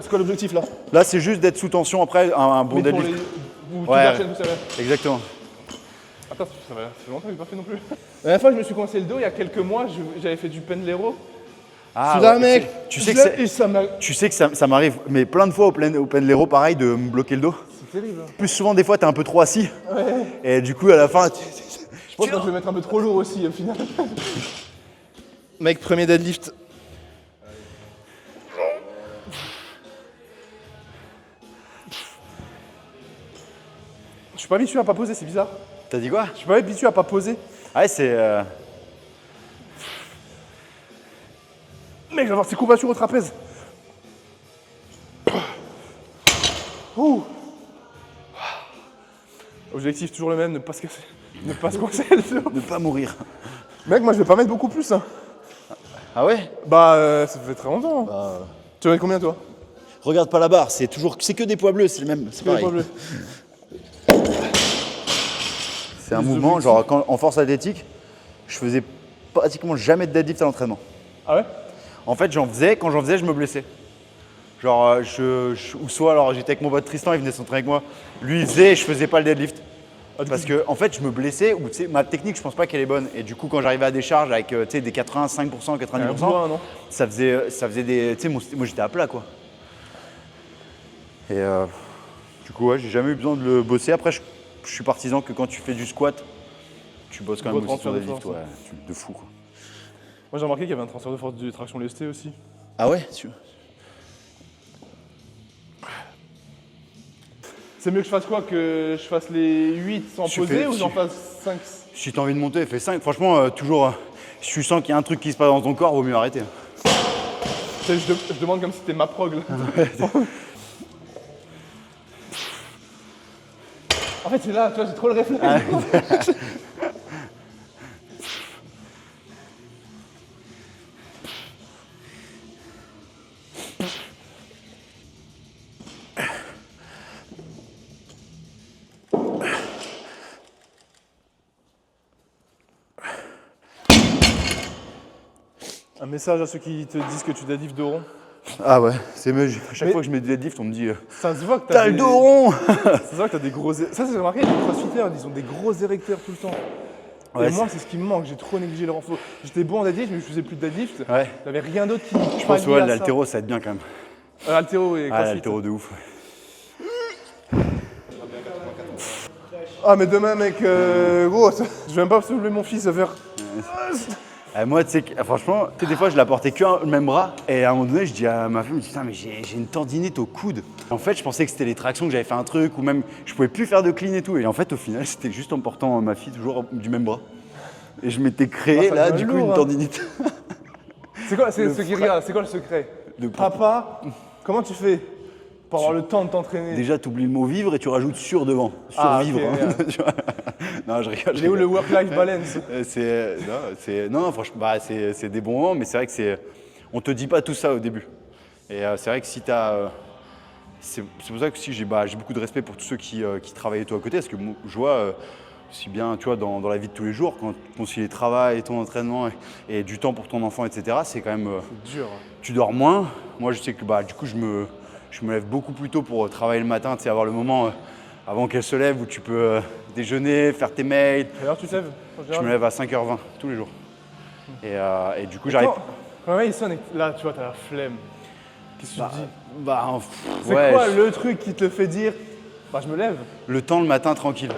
C'est quoi l'objectif là? Là, c'est juste d'être sous tension après un bon Mais pour deadlift. les. Ou tu Ouais. gardes chaîne, vous savez. Exactement. Attends, ça fait longtemps que j'ai pas fait non plus. La dernière fois que je me suis coincé le dos, il y a quelques mois, j'avais fait du pendlero. Ah, Je suis là, ouais, mec. Tu sais que c'est. Et ça m'a. Tu sais que ça m'arrive, mais plein de fois au Pendlero, pareil, de me bloquer le dos. C'est terrible. Plus souvent, des fois, t'es un peu trop assis. Et du coup, à la fin, Je pense que je vais mettre un peu trop lourd aussi au final. Mec, premier deadlift. Je suis pas habitué à pas poser, c'est bizarre. T'as dit quoi? Je suis pas habitué à pas poser. Ouais, c'est. Mec, je vais avoir ces courbatures au trapèze. Ouh. Objectif toujours le même, ne pas se casser. Ne pas se coincer le dos. Ne pas mourir. Mec, moi je vais pas mettre beaucoup plus. Hein. Ah ouais? Bah, ça fait très longtemps. Hein. Bah, Tu vas mettre combien toi? regarde pas la barre, c'est que des poids bleus, c'est le même. C'est Que des pareil. poids bleus. C'est un Les mouvement, objectifs. genre en force athlétique, je faisais pratiquement jamais de deadlift à l'entraînement. Ah ouais? En fait, quand j'en faisais, je me blessais. Genre, ou soit alors j'étais avec mon pote Tristan, il venait s'entraîner avec moi. Lui, il faisait et je faisais pas le deadlift. Ah, du Parce coup, que, en fait, je me blessais ou tu sais, ma technique, je pense pas qu'elle est bonne. Et du coup, quand j'arrivais à des charges avec tu sais, des 85%, 90%, un poids, non? ça faisait des. Tu sais, moi j'étais à plat quoi. Et du coup, ouais, j'ai jamais eu besoin de le bosser. Après, je suis partisan que quand tu fais du squat, tu bosses quand même Gros aussi ton transfert de deadlift. force, Ouais, de fou quoi. Moi j'ai remarqué qu'il y avait un transfert de force de traction lestée aussi. Ah ouais? C'est mieux que je fasse quoi? Que je fasse les 8 sans poser ou j'en fasse 5? Si t'as envie de monter, fais 5. Franchement, toujours, si tu sens qu'il y a un truc qui se passe dans ton corps, vaut mieux arrêter. Je demande comme si c'était ma prog là. En fait c'est là, tu vois, j'ai trop le réflexe. Un message à ceux qui te disent que tu deadlift de rond. Ah ouais, c'est mieux. À chaque Mais- fois que je mets du deadlift, on me dit Ça se voit que t'as le dos rond. Ça se voit que t'as des gros. Ça, c'est remarqué, les crossfitters, ils ont des gros érecteurs tout le temps. Ouais, et moi, c'est ce qui me manque, j'ai trop négligé le renfort. J'étais bon en deadlift, mais je faisais plus de deadlift. Ouais. T'avais rien d'autre qui. Je pense ouais, l'haltéro, ça aide bien quand même. L'haltéro et Ah, crossfit. l'haltéro de ouf. Ah, mais demain, mec, gros, je vais même pas soulever mon fils à faire. Moi, tu sais, franchement, tu sais, des fois, je la portais le même bras. Et à un moment donné, je dis à ma femme, putain, mais j'ai une tendinite au coude. En fait, je pensais que c'était les tractions, que j'avais fait un truc, ou même je pouvais plus faire de clean et tout. Et en fait, au final, c'était juste en portant ma fille toujours du même bras. Et je m'étais créé, ça là, devient du coup, lourd, une hein. tendinite. C'est quoi, c'est quoi le secret Papa, comment tu fais pour avoir le temps de t'entraîner? Déjà, tu oublies le mot vivre et tu rajoutes sur devant. Ah, Survivre. ok, hein, tu vois. Non, je rigole. Il est où le work-life balance? Non, franchement, bah, c'est des bons moments, mais c'est vrai que on te dit pas tout ça au début. Et c'est vrai que si tu as. C'est pour ça que si j'ai beaucoup de respect pour tous ceux qui travaillent toi à côté, parce que moi, je vois, si bien tu vois, dans la vie de tous les jours, quand tu concilies le travail, ton entraînement et du temps pour ton enfant, etc., c'est quand même. C'est dur. Tu dors moins. Moi, je sais que du coup, je me lève beaucoup plus tôt pour travailler le matin, tu sais, avoir le moment avant qu'elle se lève où tu peux déjeuner, faire tes mails. À quelle heure tu te lèves en Je général? me lève à 5h20 tous les jours. Et du coup, j'arrive. Quand il sonne, là, tu vois, t'as la flemme. Qu'est-ce que tu te dis? C'est ouais, quoi le truc qui te fait dire, bah je me lève? le temps le matin tranquille.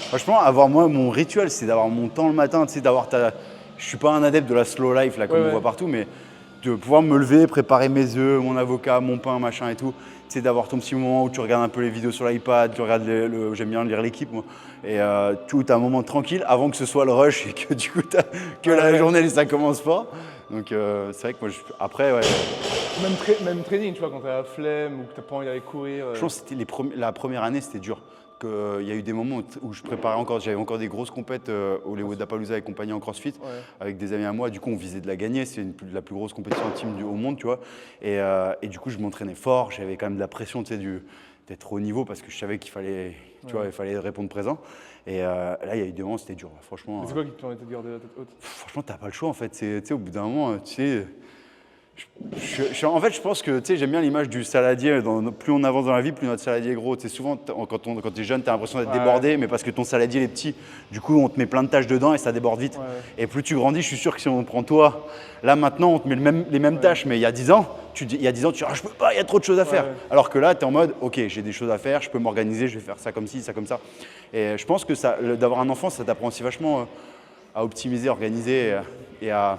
Franchement, moi, mon rituel, c'est d'avoir mon temps le matin, tu sais, Je suis pas un adepte de la slow life, là, comme on voit partout, mais de pouvoir me lever, préparer mes œufs, mon avocat, mon pain, machin et tout. Tu sais, d'avoir ton petit moment où tu regardes un peu les vidéos sur l'iPad, tu regardes j'aime bien lire l'équipe, moi. Et tu as un moment tranquille avant que ce soit le rush et que du coup, la journée, ça commence pas. Donc, c'est vrai que moi, après, ouais. Même training, tu vois, quand t'as la flemme ou que t'as pas envie d'aller courir. Je pense que la première année, c'était dur. Il y a eu des moments où je préparais encore, j'avais encore des grosses compètes au Lewis-Dapalooza et compagnie en CrossFit avec des amis à moi. Du coup, on visait de la gagner. C'est la plus grosse compétition team au monde, tu vois. Et du coup, je m'entraînais fort. J'avais quand même de la pression, tu sais, d'être au niveau parce que je savais qu'il fallait, tu vois, il fallait répondre présent. Et là, il y a eu des moments, c'était dur, franchement. C'est quoi qui te permettait de garder la tête haute? Franchement, t'as pas le choix en fait. Tu sais, au bout d'un moment, tu sais. En fait, je pense que j'aime bien l'image du saladier. Plus on avance dans la vie, plus notre saladier est gros. Souvent, quand tu es jeune, tu as l'impression d'être débordé, mais parce que ton saladier il est petit. Du coup, on te met plein de tâches dedans et ça déborde vite. Et plus tu grandis, je suis sûr que si on prend toi, là maintenant, on te met les mêmes tâches. Mais il y a 10 ans, tu dis ah, je peux pas, il y a trop de choses à faire. Alors que là, tu es en mode ok, j'ai des choses à faire, je peux m'organiser, je vais faire ça comme ci, ça comme ça. Et je pense que d'avoir un enfant, ça t'apprend aussi vachement à optimiser, organiser et à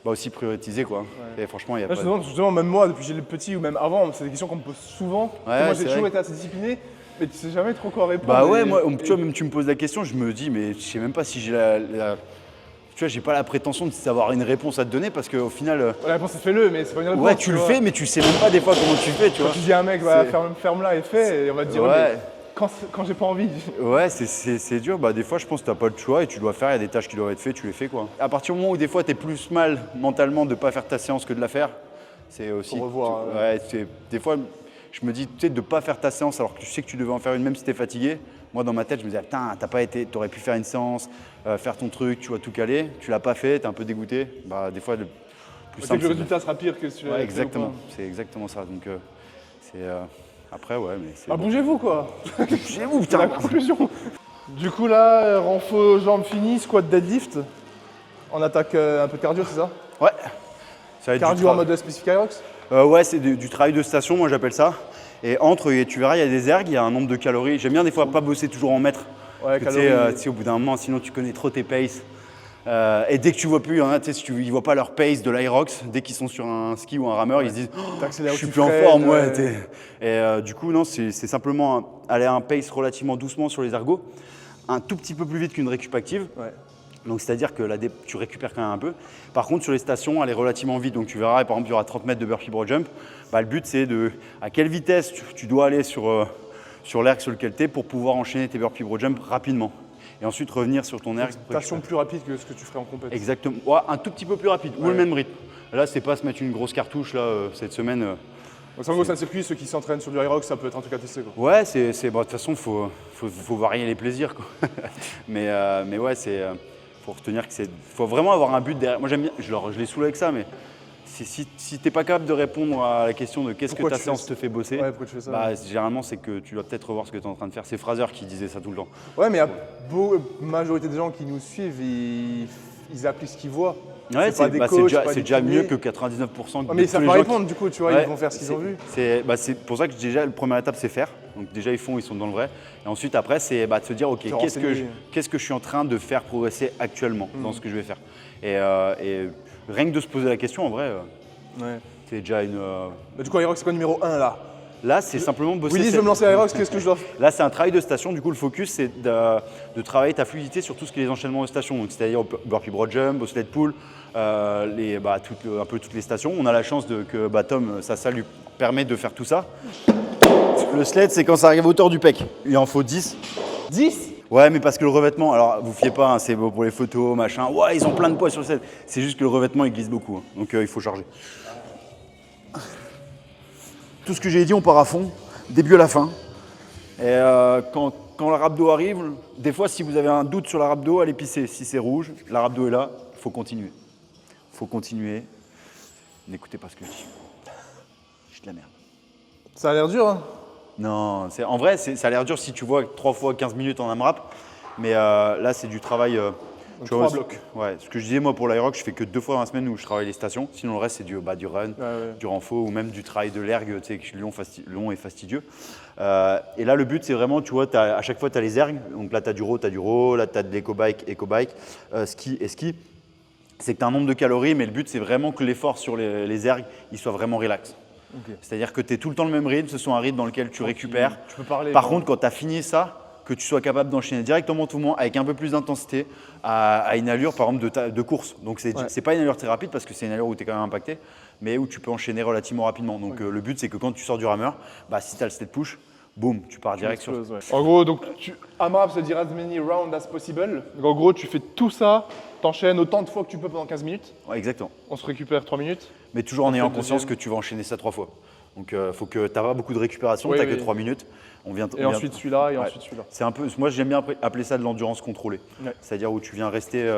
aussi prioriser quoi. Et franchement, il y a pas justement, même moi, depuis que j'ai le petit ou même avant, c'est des questions qu'on me pose souvent. Moi, j'ai toujours été assez discipliné, mais tu sais jamais trop quoi répondre. Bah ouais, moi, tu vois, même tu me poses la question, je me dis, mais je sais même pas si j'ai tu vois, j'ai pas la prétention d'avoir une réponse à te donner parce qu'au final. La réponse, c'est fais-le, mais c'est pas une réponse. Ouais, tu le fais, mais tu sais même pas des fois comment tu fais, tu vois. Tu dis à un mec, ferme-la et fais, et on va te dire, quand j'ai pas envie. Ouais, c'est dur. Des fois, je pense que tu n'as pas le choix et tu dois faire. Il y a des tâches qui doivent être faites, tu les fais quoi. À partir du moment où des fois, tu es plus mal mentalement de ne pas faire ta séance que de la faire, c'est aussi. Pour revoir. Des fois, je me dis, tu sais, de ne pas faire ta séance alors que tu sais que tu devais en faire une, même si tu es fatigué. Moi, dans ma tête, je me disais, putain, tu aurais pu faire une séance, faire ton truc, tu vois, tout caler. Tu l'as pas fait, tu es un peu dégoûté. Des fois, le plus simple. C'est que le résultat sera pire que si tu l'avais fait. Exactement, c'est exactement ça. Donc, après, ouais, mais c'est. Bougez-vous quoi. Bougez-vous, C'est la conclusion. Du coup, là, renfo jambes finies, squat deadlift. On attaque un peu de cardio, c'est ça? Ouais. Ça va être cardio en mode spécifique Aerox? Ouais, c'est du travail de station, moi j'appelle ça. Et tu verras, il y a des ergs, il y a un nombre de calories. J'aime bien des fois pas bosser toujours en mètres. Ouais, tu sais, au bout d'un moment, sinon tu connais trop tes paces. Et dès que tu vois plus, il y en a, tu sais, ils voient pas leur pace de l'Aerox, dès qu'ils sont sur un ski ou un rameur, ils se disent je suis plus en forme. Et du coup, non, c'est simplement aller à un pace relativement doucement sur les ergos, un tout petit peu plus vite qu'une récup active. Ouais. Donc c'est-à-dire que tu récupères quand même un peu. Par contre, sur les stations, aller relativement vite. Donc tu verras, par exemple, il y aura 30 mètres de burpee broad jump. Le but, c'est à quelle vitesse tu dois aller sur l'erg sur lequel tu es pour pouvoir enchaîner tes burpee broad jump rapidement. Et ensuite revenir sur ton erg. Station plus rapide que ce que tu ferais en compétition. Exactement. Ouais, un tout petit peu plus rapide, ou le même rythme. Là, c'est pas se mettre une grosse cartouche là, cette semaine. Donc en gros, c'est un circuit, ceux qui s'entraînent sur du Aerox, ça peut être un truc à tester. Quoi. Ouais, de toute façon, il faut varier les plaisirs. Quoi. mais ouais, faut retenir que faut vraiment avoir un but derrière. Moi, j'aime bien, je les saoule avec ça, mais si tu n'es pas capable de répondre à la question de qu'est-ce que ta séance te fait bosser, pourquoi tu fais ça, généralement, c'est que tu dois peut-être revoir ce que tu es en train de faire. C'est Fraser qui disait ça tout le temps. Ouais, mais il y a majorité des gens qui nous suivent, ils appliquent ce qu'ils voient. Ouais, c'est déjà mieux que 99%. Mais ils savent pas répondre, du coup, tu vois, ils vont faire ce qu'ils ont vu. C'est pour ça que déjà, la première étape, c'est faire. Donc déjà, ils sont dans le vrai. Et ensuite, après, c'est de se dire, ok, qu'est-ce que je suis en train de faire progresser actuellement dans ce que je vais faire. Et rien que de se poser la question, en vrai, c'est déjà une… Du coup, Aerox, c'est quoi numéro 1 là? Là, c'est simplement bosser… Oui, je veux me lancer à Aerox, qu'est-ce que je dois faire? Là, c'est un travail de station. Du coup, le focus, c'est de travailler ta fluidité sur tout ce qui est les enchaînements de stations. C'est-à-dire au burpee broad jump, au sled pull, un peu toutes les stations. On a la chance que Tom, ça lui permet de faire tout ça. Le sled, c'est quand ça arrive à hauteur du pec. Il en faut 10. 10? Ouais, mais parce que le revêtement, alors vous fiez pas, c'est beau pour les photos, machin. Ouais, ils ont plein de poids sur le sled. C'est juste que le revêtement, il glisse beaucoup. Donc il faut charger. Tout ce que j'ai dit, on part à fond, début à la fin. Et quand la rhabdo arrive, des fois, si vous avez un doute sur la rhabdo, allez pisser. Si c'est rouge, la rhabdo est là, il faut continuer. Il faut continuer. N'écoutez pas ce que je dis. Je de la merde. Ça a l'air dur, hein? Non, en vrai, ça a l'air dur si tu vois 3 fois 15 minutes en AMRAP. Mais là, c'est du travail… 3 blocs. Ouais, ce que je disais, moi, pour l'Aerox, je fais que 2 fois dans la semaine où je travaille les stations. Sinon, le reste, c'est du run, du renfo ou même du travail de l'erg, tu sais, long et fastidieux. Et là, le but, c'est vraiment, tu vois, à chaque fois, tu as les ergs. Donc là, tu as du row, là, tu as de l'éco-bike, ski et ski. C'est que tu as un nombre de calories, mais le but, c'est vraiment que l'effort sur les ergs, il soit vraiment relax. Okay. C'est-à-dire que tu es tout le temps le même rythme, ce soit un rythme dans lequel tu récupères. Tu peux parler. Par contre, quand tu as fini ça, que tu sois capable d'enchaîner directement tout le monde avec un peu plus d'intensité à une allure par exemple de course. Donc c'est pas une allure très rapide parce que c'est une allure où tu es quand même impacté, mais où tu peux enchaîner relativement rapidement. Donc le but c'est que quand tu sors du rameur, si tu as le step push, boum, tu pars direct sur… En gros, donc AMRAP, ça veut dire as many rounds as possible. Donc en gros, tu fais tout ça, t'enchaînes autant de fois que tu peux pendant 15 minutes. Ouais, exactement. On se récupère 3 minutes. Mais toujours en ayant conscience que tu vas enchaîner ça 3 fois. Donc il faut que tu n'as pas beaucoup de récupération, tu n'as que 3 minutes. Ensuite celui-là, et ensuite celui-là. C'est un peu, moi j'aime bien appeler ça de l'endurance contrôlée. Ouais. C'est-à-dire où tu viens rester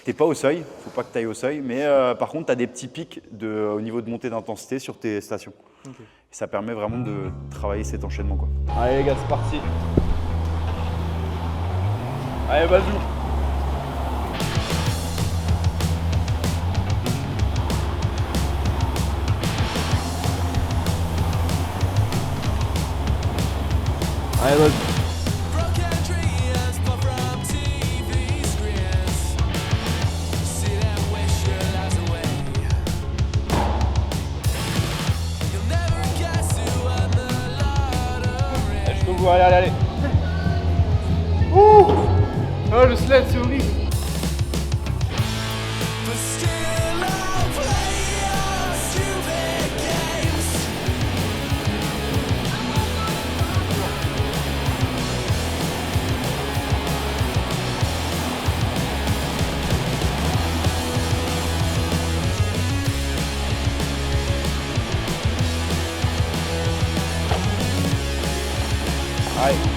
T'es pas au seuil, faut pas que tu ailles au seuil, mais par contre, tu as des petits pics au niveau de montée d'intensité sur tes stations. Okay. Et ça permet vraiment de travailler cet enchaînement, quoi. Allez les gars, c'est parti. Allez, vas-y. Allez, vas-y. Allez, allez, allez. Ouh. Oh, le sled, c'est horrible. Allez.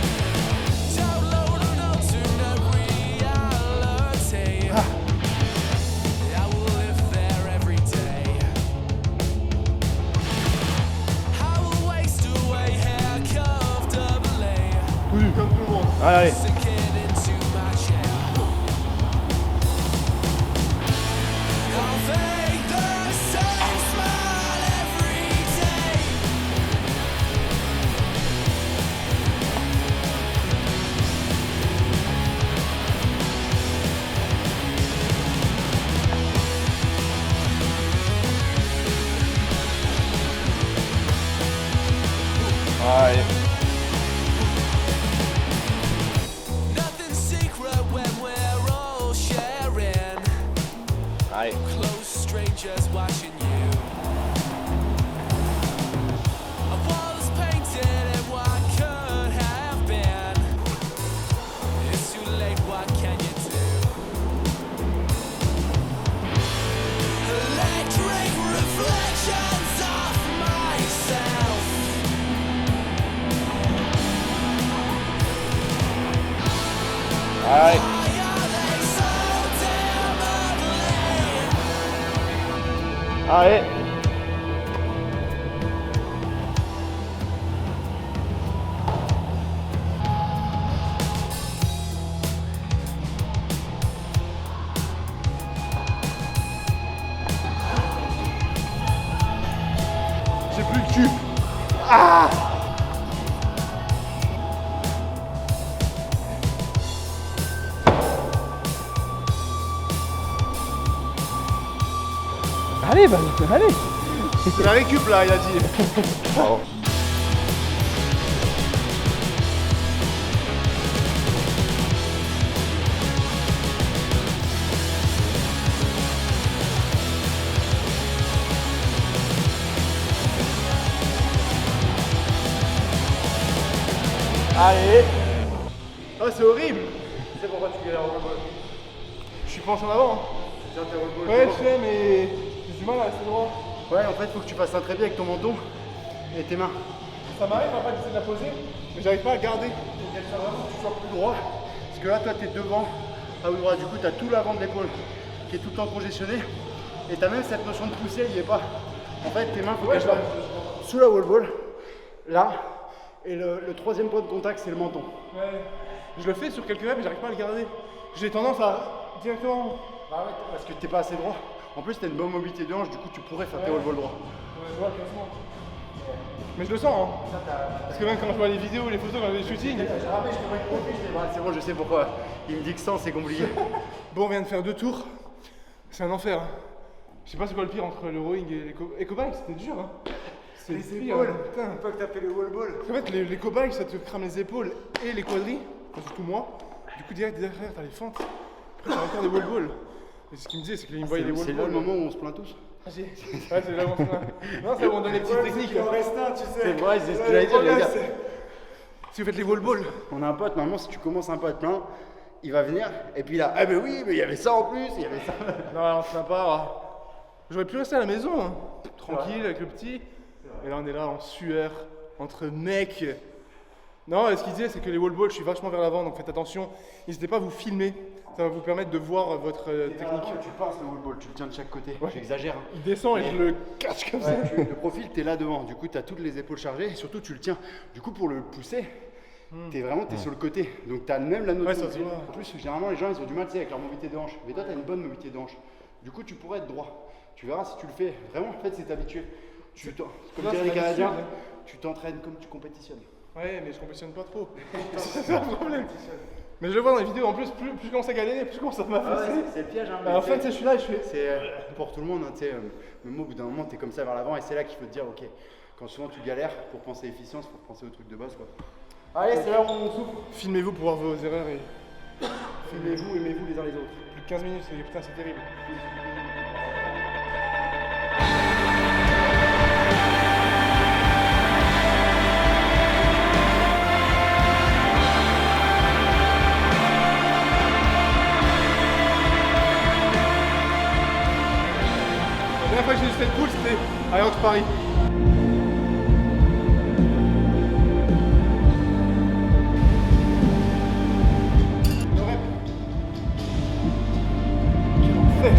Comme tout le monde. Allez, allez. Allez. Allez. Close strangers watching you. A wall is painted and what could have been. It's too late, what can you do? Electric reflections of myself. Allez. Allez. J'ai plus le cul. Ah! Allez, bah, allez. C'est la récup là, il a dit. Oh. Allez. Oh, c'est horrible. C'est pourquoi tu galères au roll. Je suis penché en avant. Hein. Ouais, je sais, mais j'ai du mal à rester droit. Ouais, en fait, il faut que tu fasses un trépied avec ton menton et tes mains. Ça m'arrive en fait d'essayer de la poser, mais j'arrive pas à garder. Donc, il faut vraiment que tu sois plus droit. Parce que là, toi, tu es devant à haut droit. Du coup, tu as tout l'avant de l'épaule qui est tout le temps congestionné. Et tu as même cette notion de pousser, il n'y est pas. En fait, tes mains, il faut qu'elles soient sous la wall ball, là. Et le troisième point de contact, c'est le menton. Ouais. Je le fais sur quelques reps, mais j'arrive pas à le garder. J'ai tendance à directement. Bah ouais, parce que t'es pas assez droit. En plus, t'as une bonne mobilité de hanche, du coup, tu pourrais faire tes wall ball droit. Ouais, je vois, quasiment. Mais je le sens, hein. Parce que même quand je vois les vidéos, les photos, quand je fais des shootings. C'est bon, je sais pourquoi. Il me dit que sans, c'est compliqué. Bon, on vient de faire 2 tours. C'est un enfer. Hein. Je sais pas c'est quoi le pire entre le rowing et les co-bikes, c'était dur. Hein. C'est les épaules. Putain, une fois que t'as fait les wall ball. En fait, les co-bikes, ça te crame les épaules et les quadris. Enfin, surtout moi. Du coup, direct derrière, t'as les fentes. Après, t'as encore des wall balls. Et ce qu'il me disait, c'est qu'il me voyait les wall balls. C'est là le moment où on se plaint tous. Ah, si. Ouais, c'est là où on se plaint. Non, c'est où on donne les petites techniques. Il en reste un, tu sais. C'est vrai, c'est ce que j'allais dire, les gars. Si vous faites les wall balls. On a un pote, normalement, si tu commences un peu à te plaindre, il va venir et puis là, ah mais oui, mais il y avait ça en plus, il y avait ça. Non, on se plaint pas. J'aurais pu rester à la maison, hein. Tranquille avec le petit. Et là, on est là en sueur, entre mecs. Non, ce qu'il disait, c'est que les wall balls, je suis vachement vers l'avant, donc faites attention. N'hésitez pas à vous filmer. Ça va vous permettre de voir votre technique. Tu pinces le wall ball, tu le tiens de chaque côté. Ouais. J'exagère. Hein. Il descend et je le catch comme ça. Le profil, tu es là devant. Du coup, tu as toutes les épaules chargées et surtout, tu le tiens. Du coup, pour le pousser, tu es sur le côté. Donc, tu as même la notion. Ouais, ça se voit. En plus, généralement, les gens, ils ont du mal avec leur mobilité de hanche. Mais toi, tu as une bonne mobilité de hanche. Du coup, tu pourrais être droit. Tu verras si tu le fais. Vraiment, en fait, c'est t'habituer. Comme Là, diraient c'est les Canadiens, l'habitude. tu t'entraînes comme tu compétitionnes. Ouais, mais je compétitionne pas trop. C'est ça le problème. Mais je le vois dans les vidéos, en plus, plus je commence à galérer, plus je commence à m'affaisser. C'est le piège. Hein, À la fin, tu sais, je suis là et je fais. C'est pour tout le monde, hein, tu sais, même au bout d'un moment, tu es comme ça vers l'avant et c'est là qu'il faut te dire, ok, quand souvent tu galères, pour penser efficience, il faut penser au truc de base. Quoi. Allez, c'est là où on souffle. Filmez-vous pour voir vos erreurs et Filmez-vous, aimez-vous les uns les autres. plus de 15 minutes, putain, c'est terrible. La dernière fois que j'ai fait le pool, c'était à York Paris. Le rep. Quel enfer.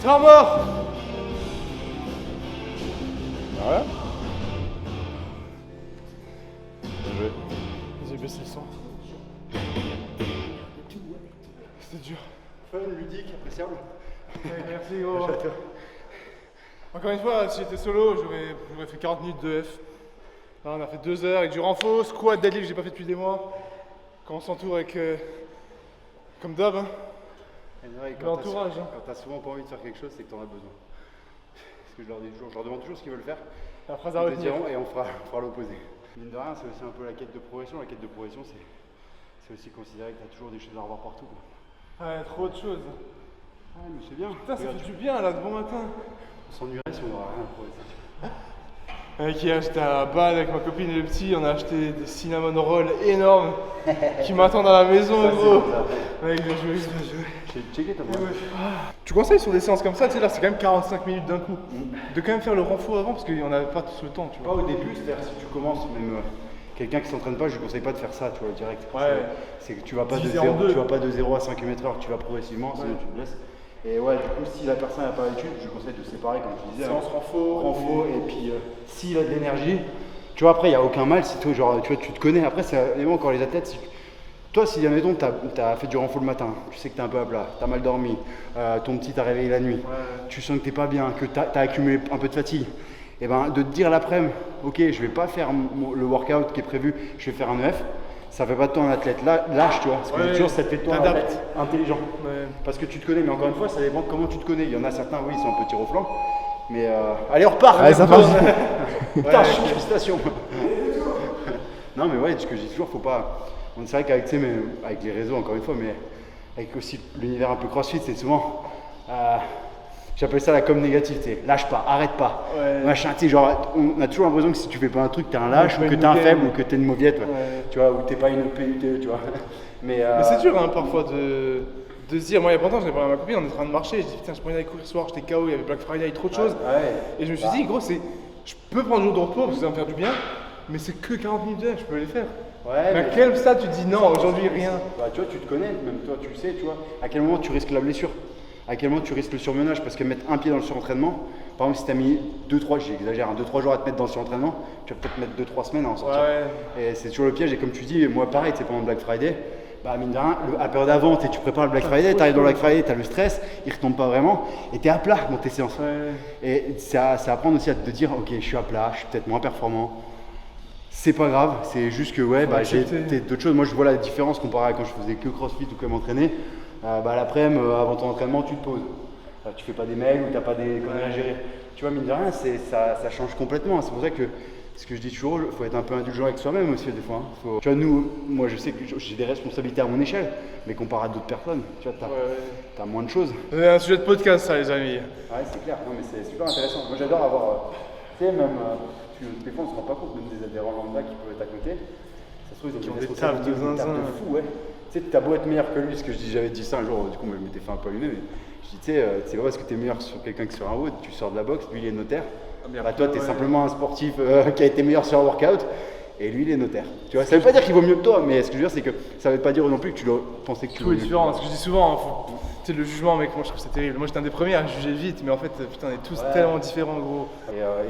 Temps mort. Voilà. Bien joué. J'ai baissé le son. C'était dur. Fun, ludique, appréciable. Merci gros. Encore une fois, si j'étais solo, j'aurais fait 40 minutes de F. Là, on a fait 2 heures avec du renfort, squat, deadlift, j'ai pas fait depuis des mois. Quand on s'entoure avec, comme d'hab, hein. L'entourage. Quand tu as souvent pas envie de faire quelque chose, c'est que tu en as besoin. C'est ce que je leur dis toujours. Je leur demande toujours ce qu'ils veulent faire. La phrase à Ils te retenir. diront et on fera l'opposé. Mine de rien, c'est aussi un peu la quête de progression. La quête de progression, c'est aussi considérer que tu as toujours des choses à revoir partout. Quoi. Ouais, trop de choses. Ah, mais c'est bien. Putain, ça Regarde, fait du bien là, de bon matin. on s'ennuierait si on n'aurait rien à progresser. Qui a acheté à Bâle avec ma copine et le petit, on a acheté des cinnamon rolls énormes qui m'attendent à la maison, Ça, gros. c'est ça. Mec, bien joué, bien joué. J'ai checké ta boîte. Tu conseilles sur des séances comme ça, tu sais, là c'est quand même 45 minutes d'un coup, de quand même faire le renfort avant parce qu'on n'a pas tous le temps, tu Pas vois. au début, c'est-à-dire si tu commences, même quelqu'un qui s'entraîne pas, je ne conseille pas de faire ça, tu vois, direct. Ouais. C'est que tu vas pas de Diviser en 0, deux. tu vas pas de 0 à 5 km/h, tu vas progressivement, sinon tu te blesses. Et ouais, du coup, si la personne n'a pas l'habitude, je conseille de séparer, comme tu disais. Séance renfort. Et puis s'il a de l'énergie, tu vois, après, il n'y a aucun mal si toi, genre, tu vois, tu te connais. Après, c'est encore les athlètes. Toi, si admettons, tu as fait du renfort le matin, tu sais que tu es un peu à plat, tu as mal dormi, ton petit t'a réveillé la nuit, tu sens que tu n'es pas bien, que tu as accumulé un peu de fatigue, et ben de te dire l'après-midi, ok, je vais pas faire le workout qui est prévu, je vais faire un EF, ça fait pas de toi un athlète lâche, tu vois, parce que toujours ça te fait de toi un t'adaptes. athlète intelligent. Ouais. Parce que tu te connais, mais encore une fois, ça dépend de comment tu te connais. Il y en a certains, oui, ils sont un peu tir au flanc, mais allez, on repart. Allez, ça passe. Putain, félicitations. Non, mais ouais, ce que je dis toujours, faut pas. C'est vrai qu'avec avec les réseaux, encore une fois, mais avec aussi l'univers un peu crossfit, c'est souvent. J'appelle ça la com négative, tu sais, lâche pas, arrête pas. Ouais. Machin, tu sais, genre, on a toujours l'impression que si tu fais pas un truc, t'es un lâche, Ouais, ou que une t'es un mouillette. faible, ou que t'es une mauviette, ouais. Ouais. Tu vois, ou t'es pas une PUT, tu vois. Mais c'est dur hein, parfois de se dire, moi il y a pas longtemps, j'en ai parlé à ma copine, on est en train de marcher, je dis putain, je pourrais aller courir ce soir, j'étais KO, il y avait Black Friday, il y avait trop de choses. Ouais. Et je me suis dit, gros, je peux prendre un jour de repos parce que ça va me faire du bien, mais c'est que 40 minutes d'heure, je peux les faire. Ouais, Mais à quel stade tu dis non, aujourd'hui rien. Bah, tu vois, tu te connais, même toi, tu le sais, tu vois. À quel moment tu risques la blessure? À quel moment tu risques le surmenage? Parce que mettre un pied dans le surentraînement, par exemple, si tu as mis 2-3, j'exagère, 2-3 jours à te mettre dans le surentraînement, tu vas peut-être mettre 2-3 semaines à en sortir. Ouais. Et c'est toujours le piège. Et comme tu dis, moi pareil, c'est pendant Black Friday, bah mine de rien, à la période avant, tu prépares le Black Friday, tu arrives dans le Black Friday, tu as le stress, il ne retombe pas vraiment et tu es à plat dans tes séances. Et c'est apprendre aussi à te dire, ok, je suis à plat, je suis peut-être moins performant. C'est pas grave, c'est juste que ouais, bah, j'ai d'autres choses. Moi, je vois la différence comparé à quand je faisais que CrossFit ou que m'entraîner. Bah, l'après-midi, avant ton entraînement, tu te poses. Tu fais pas des mails ou tu n'as pas des conneries à gérer. Tu vois, mine de rien, ça change complètement. C'est pour ça que ce que je dis toujours, il faut être un peu indulgent avec soi-même aussi des fois. Tu vois, moi je sais que j'ai des responsabilités à mon échelle, mais comparé à d'autres personnes, tu vois, t'as moins de choses. C'est un sujet de podcast, ça, les amis. Ouais, c'est clair, non, mais c'est super intéressant. Moi j'adore avoir, tu sais, même, des fois on se rend pas compte, même des adhérents lambda qui peuvent être à côté. Ça se trouve, ils ont des tables de zinzin. fou, ouais. Tu sais, t'as beau être meilleur que lui, ce que j'avais dit ça un jour, du coup, je m'étais fait un peu allumer, mais je dis, tu sais, c'est vrai, parce que t'es meilleur sur quelqu'un que sur un WOD, tu sors de la boxe, lui il est notaire. Bah, toi, tu es simplement un sportif qui a été meilleur sur un workout et lui, il est notaire. Tu vois, ça veut pas dire qu'il vaut mieux que toi, mais ce que je veux dire, c'est que ça veut pas dire non plus que tu dois penser que tu Tout est différent. Ce que je dis souvent, tu sais, le jugement, mec, moi je trouve que c'est terrible. Moi j'étais un des premiers à juger vite, mais en fait, putain, on est tous tellement différents, gros.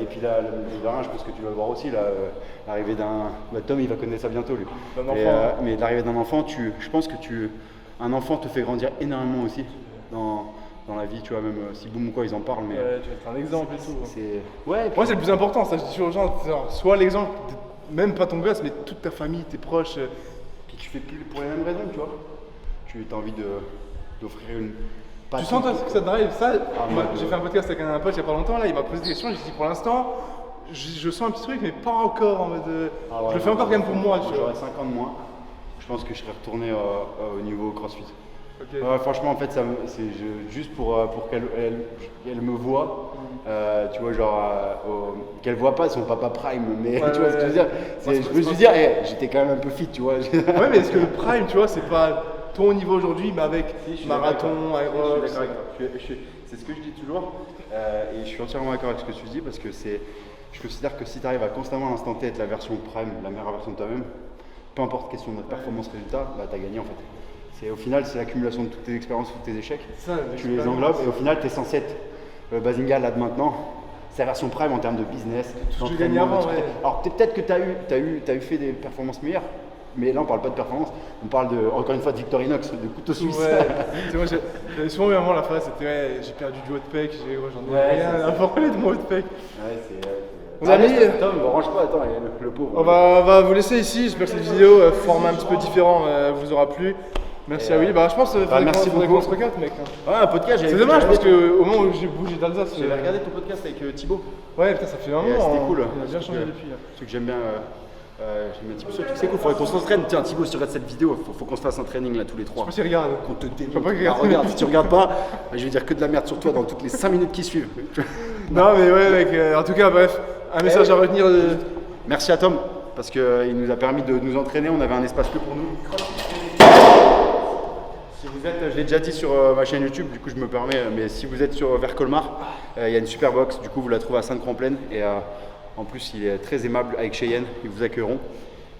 Et puis là, je pense que tu vas le voir aussi, l'arrivée d'un. Bah, Tom, il va connaître ça bientôt, lui. D'un enfant. Mais l'arrivée d'un enfant, je pense que un enfant te fait grandir énormément aussi dans la vie, tu vois, même si Boom ou quoi ils en parlent, mais tu vas être un exemple et tout. Ouais, moi c'est le plus important, ça je dis toujours aux gens, soit l'exemple, même pas ton gosse, mais toute ta famille, tes proches. Puis tu fais plus pour les mêmes raisons, tu vois. Tu as envie d'offrir une. Tu sens toi que ça te drive, ça. J'ai fait un podcast avec un pote il y a pas longtemps, là, il m'a posé des questions, j'ai dit pour l'instant, je sens un petit truc, mais pas encore en mode. Je le fais encore quand même pour moi. J'aurais 5 ans de moins, je pense que je serais retourné au niveau CrossFit. Okay. Franchement, en fait, c'est juste pour qu'elle me voit, tu vois, genre, qu'elle voit pas son papa prime, mais tu vois ce que je veux dire. Je me suis dit, j'étais quand même un peu fit, tu vois. Ouais, mais est-ce que le prime, tu vois, c'est pas ton niveau aujourd'hui, mais avec marathon, aérob. Je suis d'accord avec toi. C'est ce que je dis toujours, et je suis entièrement d'accord avec ce que tu dis parce que je considère que si tu arrives à constamment à l'instant T être la version prime, la meilleure version de toi-même, peu importe question de performance résultat, bah, tu as gagné en fait. Au final, c'est l'accumulation de toutes tes expériences, tous tes échecs. Tu les englobes et au final, tu es censé être Bazinga là de maintenant. C'est la version prime en termes de business. Tout ce que j'ai gagné avant, ouais. Alors peut-être que tu as fait des performances meilleures, mais là on parle pas de performance, on parle encore une fois de Victorinox, de couteau suisse. Ouais. Moi, j'avais souvent eu un moment la phrase, c'était j'ai perdu du haut de pec, j'en ai rien à parler de mon haut de pec. Ouais, On a mis. Tom, range pas, attends, le pauvre. On va vous laisser ici, j'espère que cette vidéo, format un petit peu différent, vous aura plu. Merci à Willy. Bah, je pense qu'il faudrait qu'on se regarde, mec. Ouais, un podcast. C'est dommage parce qu'au moment où j'ai bougé d'Alsace. J'avais regardé ton podcast avec Thibaut. Ouais, putain, ça fait un moment. C'était cool. Il a bien changé depuis. C'est que j'aime bien. Thibaut, c'est cool, faudrait qu'on s'entraîne. Tiens, Thibaut, si tu regardes cette vidéo, faut qu'on se fasse un training là tous les trois. Je sais pas s'il regarde. Qu'on te démonte. Je peux pas regarder. Regarde, si tu regardes pas, je vais dire que de la merde sur toi dans toutes les 5 minutes qui suivent. Non, mais ouais, mec. En tout cas, bref, un message à retenir. Merci à Tom parce qu'il nous a permis de nous entraîner. On avait un espace que pour nous. Si vous êtes, je l'ai déjà dit sur ma chaîne YouTube, du coup je me permets, mais si vous êtes vers Colmar, il y a une super box, du coup vous la trouvez à Sainte-Croix-en-Plaine et en plus il est très aimable avec Cheyenne, ils vous accueilleront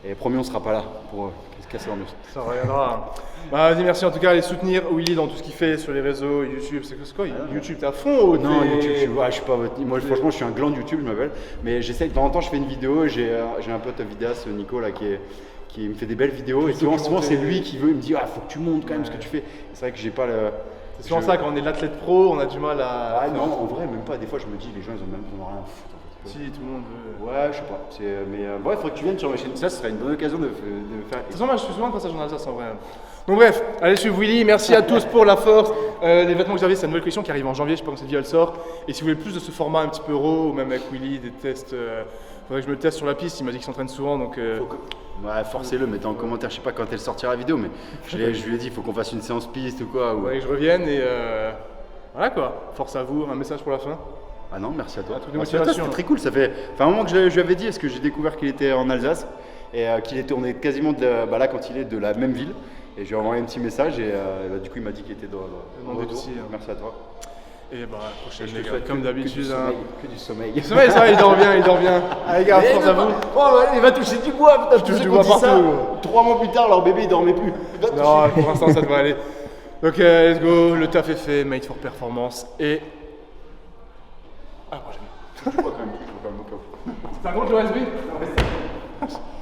et promis on sera pas là pour se casser l'ambiance. Ça reviendra. Bah vas-y, merci en tout cas, allez soutenir Willy dans tout ce qu'il fait sur les réseaux, YouTube, c'est quoi YouTube, t'es à fond ou non, YouTube, je suis pas votre. Moi franchement je suis un gland YouTube, je m'appelle, mais j'essaye de temps en temps je fais une vidéo, j'ai un pote vidéaste, Nico là qui me fait des belles vidéos et souvent c'est lui qui veut, il me dit faut que tu montes quand même ce que tu fais. C'est vrai que j'ai pas le. C'est souvent ça, quand on est l'athlète pro, on a du mal à. Ah non, en vrai même pas, des fois je me dis les gens ils ont même rien à foutre. Si, tout le monde veut. Ouais, je sais pas. Mais il faudrait que tu viennes sur ma chaîne. Ça, ce serait une bonne occasion de faire. De toute façon, moi je suis souvent de passage en Alsace en vrai. Donc bref, allez suivre Willy, merci à tous pour la force. Les vêtements que j'avais, c'est une nouvelle collection qui arrive en janvier, je sais pas quand cette vidéo elle sort. Et si vous voulez plus de ce format un petit peu raw, ou même avec Willy, des tests, faudrait que je me teste sur la piste, il m'a dit qu'il s'entraîne souvent donc. Ouais, forcez-le, mettez en commentaire, je sais pas quand elle sortira la vidéo, mais je lui ai dit, il faut qu'on fasse une séance piste ou quoi. Ou... Ouais, que je revienne et voilà quoi, force à vous, un message pour la fin. Ah non, merci à toi. Un truc de motivation. C'était très cool, ça fait un moment que je lui avais dit, parce que j'ai découvert qu'il était en Alsace et on est quasiment là quand il est de la même ville. Et je lui ai envoyé un petit message et du coup il m'a dit qu'il était dans le retour. Merci à toi. Et bah, prochaine les gars, comme d'habitude. Que du sommeil. Le sommeil, ça va, il dort bien. Allez, gars, force à vous. Oh, il va toucher du bois, putain, je touche du bois partout. 3 mois plus tard, leur bébé il dormait plus. Non, pour l'instant, ça devrait aller. Donc, let's go, le taf est fait, made for performance et. À la prochaine. Tu vois quand même, Ça compte le USB?